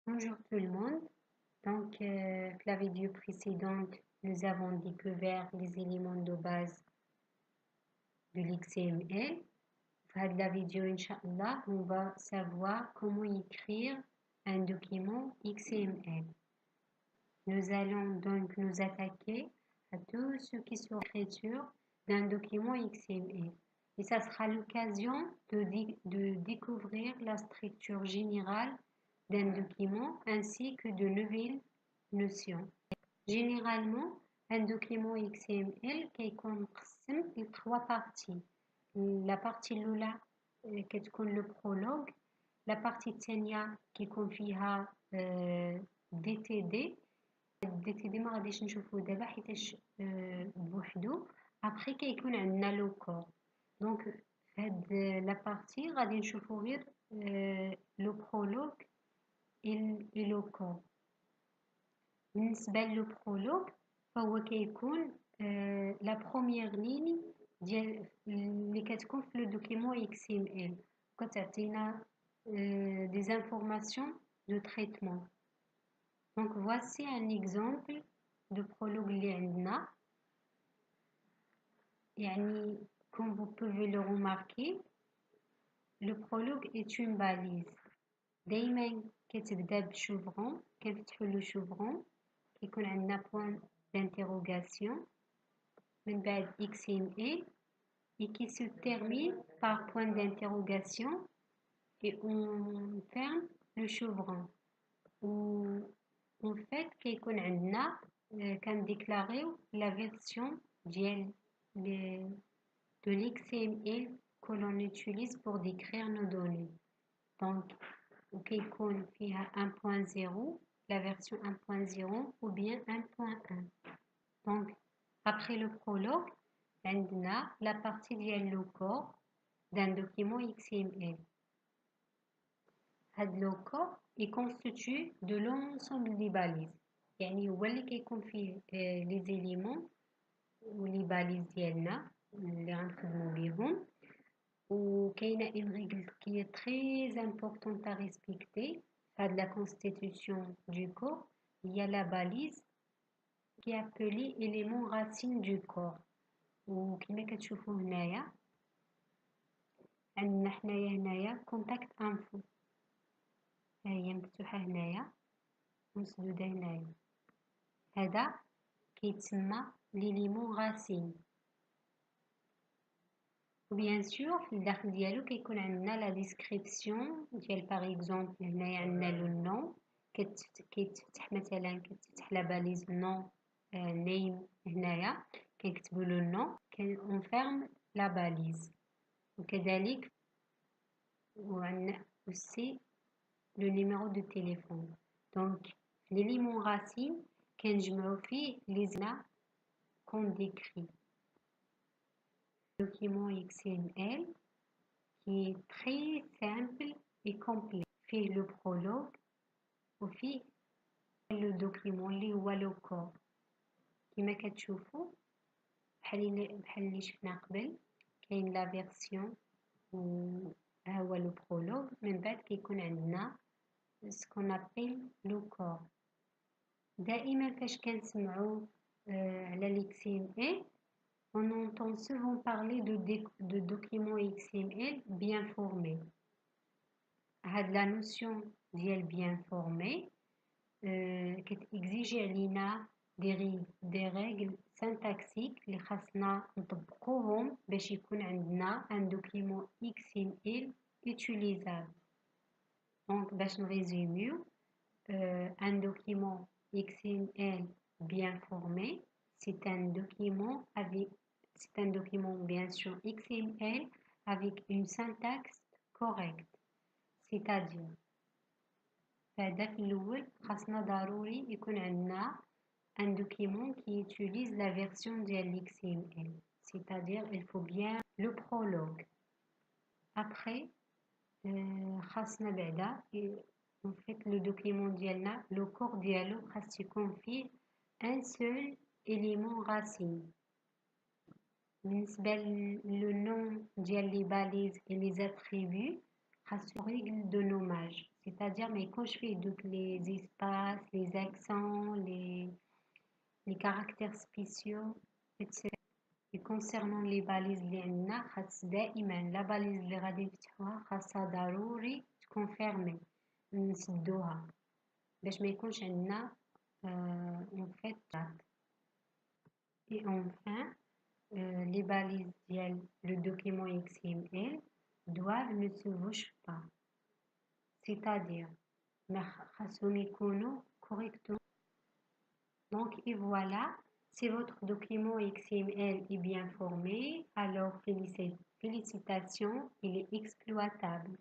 Bonjour tout le monde. La vidéo précédente, nous avons découvert les éléments de base de l'XML. Dans la vidéo, Inch'Allah, on va savoir comment écrire un document XML. Nous allons donc nous attaquer à tout ce qui est l'écriture d'un document XML. Et ça sera l'occasion de découvrir la structure générale d'un document ainsi que de nouvelles notions. Généralement, un document XML كيكون مقسم لثلاث parties. La partie الأولى كتكون le prologue. La partie الثانية كيكون فيها DTD. DTD ما غاديش نشوفوه دابا حيتاش بوحدو. Après كيكون عندنا لو كور. دونك في هاد لا بارتي غادي نشوفو غير لو برولوغ et لو كور. بالنسبة لو برولوغ فهو كيكون لا بروميير لين ديال اللي كتكون في لو دوكيمون XML كتعطينا des informations de traitement. Donc voici un exemple de prologue اللي عندنا. يعني comme vous pouvez le remarquer, le prologue est une balise. دايما كتبدا بشوفرون، كنفتحو لو شوفرون كيكون عندنا point d'interrogation من بعد XML et qui se termine par point d'interrogation et on ferme le chevron. Ou en fait كيكون عندنا كنديكلاريو la version ديال de l'XML que l'on utilise pour décrire nos données. Donc كيكون فيها 1.0, la version 1.0 ou bien 1.1. Donc après le prologue, on a la partie du corps d'un document XML. Le corps est constitué de l'ensemble des balises. يعني هو اللي كيكون فيه les éléments ou les balises ديالنا اللي غنخدمو بيهم. وكاينه une règle qui est très importante à respecter de la constitution du corps. Il y a la balise qui est appelée élément racine du corps. وكما كتشوفوا هنايا عندنا حنايا هنايا contact info هي مفتوحه هنايا ومسدوده هنايا. هذا كيتسمى l'élément racine. وبيان سور في الداخل ديالو كيكون عندنا لا ديسكريبسيون ديال باغ اكزومبل. هنايا عندنا لو نون كيتفتح مثلا كتفتح لا باليز نون نيم. هنايا كنكتبوا لو نون كنفيرم لا باليز. وكذلك وعندنا aussi le numéro de téléphone. Donc l'élément racine كنجمعوا فيه les éléments qu'on décrit. Document XML qui est très simple et complet. فيه le prologue وفيه le document اللي هو le corps. كما كتشوفوا بحال اللي شفنا قبل كاين لا فيرسيون ها هو لو برولوغ. من بعد كيكون عندنا سكون ابيل لو كور. دائما فاش كنسمعوا على l'XML on entend souvent parler de documents XML bien formés. هاد la notion ديال bien formé كتexige علينا des règles syntaxiques اللي خاصنا نطبقوهم باش يكون عندنا un document XML utilisable. Donc باش نريزوميو un document XML bien formé c'est un document bien sûr XML avec une syntaxe correcte. C'est-à-dire فهذا في الأول خاصنا ضروري يكون عندنا un document qui utilise la version de l'XML. C'est-à-dire il faut bien le prologue. Après خاصنا بعدا en fait le document ديالنا le corps ديالو خاص يكون فيه un seul élément racine. بالنسبة le nom ديال les balises et les attributs خاصو règle de nommage. C'est-à-dire, mais quand je fais donc les espaces, les accents, les caractères spéciaux, etc. Et concernant les balises اللي عندنا خاص دائما لا باليز اللي غادي نفتحوها خاصها ضروري تكون فيرمي نسدوها باش ما يكونش عندنا en fait. Et enfin, les balises ديال le document XML doivent ne se bouger pas. C'est-à-dire, ما خاصهم يكونوا correctement. Donc, et voilà, si votre document XML est bien formé, alors félicitations, il est exploitable.